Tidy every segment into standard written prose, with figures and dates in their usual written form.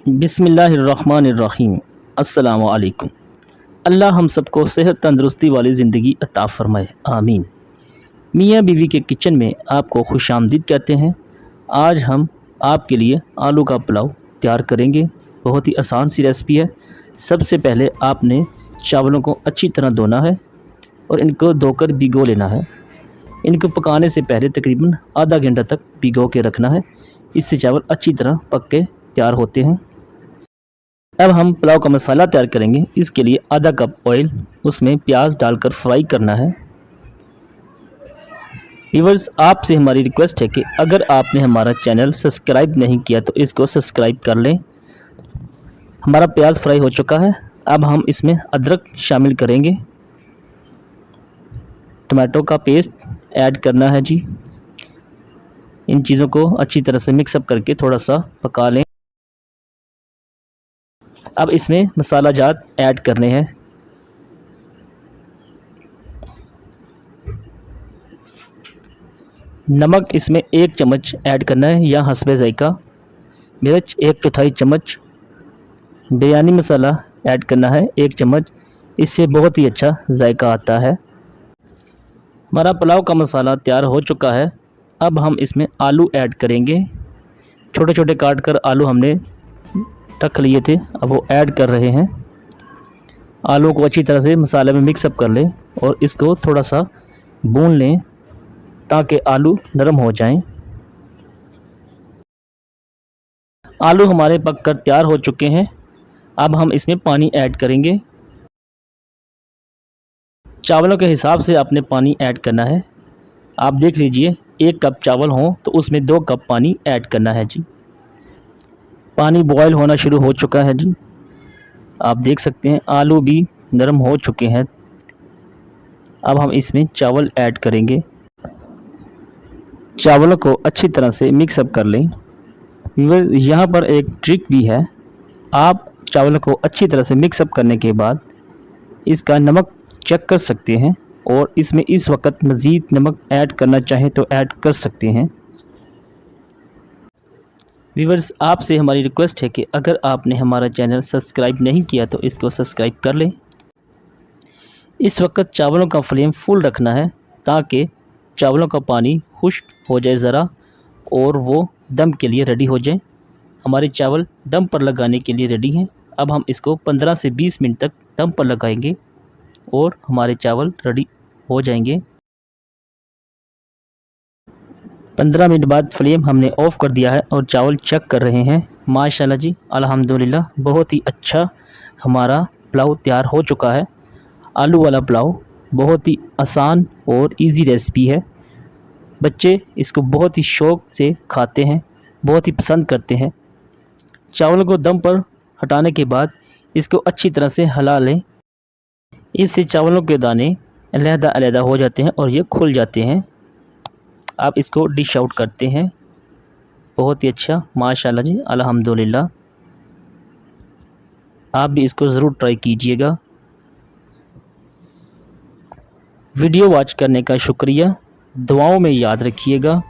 बिस्मिल्लाहिर्रहमानिर्रहीम। अस्सलामु अलैकुम। अल्लाह हम सबको सेहत तंदुरुस्ती वाली ज़िंदगी अता फ़रमाए, आमीन। मियाँ बीवी के किचन में आपको खुशामदीद कहते हैं। आज हम आपके लिए आलू का पुलाव तैयार करेंगे। बहुत ही आसान सी रेसिपी है। सबसे पहले आपने चावलों को अच्छी तरह धोना है और इनको धोकर भिगो लेना है। इनको पकाने से पहले तकरीबन आधा घंटा तक भिगो के रखना है। इससे चावल अच्छी तरह पक के तैयार होते हैं। अब हम पुलाव का मसाला तैयार करेंगे। इसके लिए आधा कप ऑयल, उसमें प्याज डालकर फ्राई करना है। व्यूअर्स, आपसे हमारी रिक्वेस्ट है कि अगर आपने हमारा चैनल सब्सक्राइब नहीं किया तो इसको सब्सक्राइब कर लें। हमारा प्याज फ्राई हो चुका है। अब हम इसमें अदरक शामिल करेंगे। टमाटो का पेस्ट ऐड करना है जी। इन चीज़ों को अच्छी तरह से मिक्सअप करके थोड़ा सा पका लें। अब इसमें मसाला जात ऐड करने हैं। नमक इसमें 1 चम्मच ऐड करना है या हस्बे ज़ायका। मिर्च 1/4 चम्मच। बिरयानी मसाला ऐड करना है 1 चम्मच। इससे बहुत ही अच्छा जायका आता है। हमारा पुलाव का मसाला तैयार हो चुका है। अब हम इसमें आलू ऐड करेंगे। छोटे छोटे काट कर आलू हमने रख लिए थे, अब वो ऐड कर रहे हैं। आलू को अच्छी तरह से मसाले में मिक्सअप कर लें और इसको थोड़ा सा भून लें ताकि आलू नरम हो जाएं। आलू हमारे पककर तैयार हो चुके हैं। अब हम इसमें पानी ऐड करेंगे। चावलों के हिसाब से आपने पानी ऐड करना है। आप देख लीजिए, 1 कप चावल हों तो उसमें 2 कप पानी ऐड करना है जी। पानी बॉयल होना शुरू हो चुका है जी। आप देख सकते हैं आलू भी नरम हो चुके हैं। अब हम इसमें चावल ऐड करेंगे। चावलों को अच्छी तरह से मिक्सअप कर लें। यहाँ पर एक ट्रिक भी है। आप चावलों को अच्छी तरह से मिक्सअप करने के बाद इसका नमक चेक कर सकते हैं और इसमें इस वक्त मज़ीद नमक ऐड करना चाहें तो ऐड कर सकते हैं। व्यूअर्स, आपसे हमारी रिक्वेस्ट है कि अगर आपने हमारा चैनल सब्सक्राइब नहीं किया तो इसको सब्सक्राइब कर लें। इस वक्त चावलों का फ्लेम फुल रखना है ताकि चावलों का पानी खुश्क हो जाए ज़रा और वो दम के लिए रेडी हो जाए। हमारे चावल दम पर लगाने के लिए रेडी हैं। अब हम इसको 15 से 20 मिनट तक दम पर लगाएंगे और हमारे चावल रेडी हो जाएंगे। 15 मिनट बाद फ्लेम हमने ऑफ़ कर दिया है और चावल चेक कर रहे हैं। माशाल्लाह जी, अल्हम्दुलिल्लाह, बहुत ही अच्छा हमारा पुलाव तैयार हो चुका है। आलू वाला पुलाव बहुत ही आसान और इजी रेसिपी है। बच्चे इसको बहुत ही शौक़ से खाते हैं, बहुत ही पसंद करते हैं। चावल को दम पर हटाने के बाद इसको अच्छी तरह से हिला लें। इससे चावलों के दाने अलग-अलग हो जाते हैं और ये खुल जाते हैं। आप इसको डिश आउट करते हैं। बहुत ही अच्छा, माशाल्लाह जी, अल्हम्दुलिल्लाह। आप भी इसको ज़रूर ट्राई कीजिएगा। वीडियो वॉच करने का शुक्रिया। दुआओं में याद रखिएगा।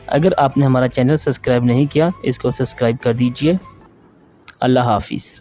अगर आपने हमारा चैनल सब्सक्राइब नहीं किया इसको सब्सक्राइब कर दीजिए। अल्लाह हाफ़िज़।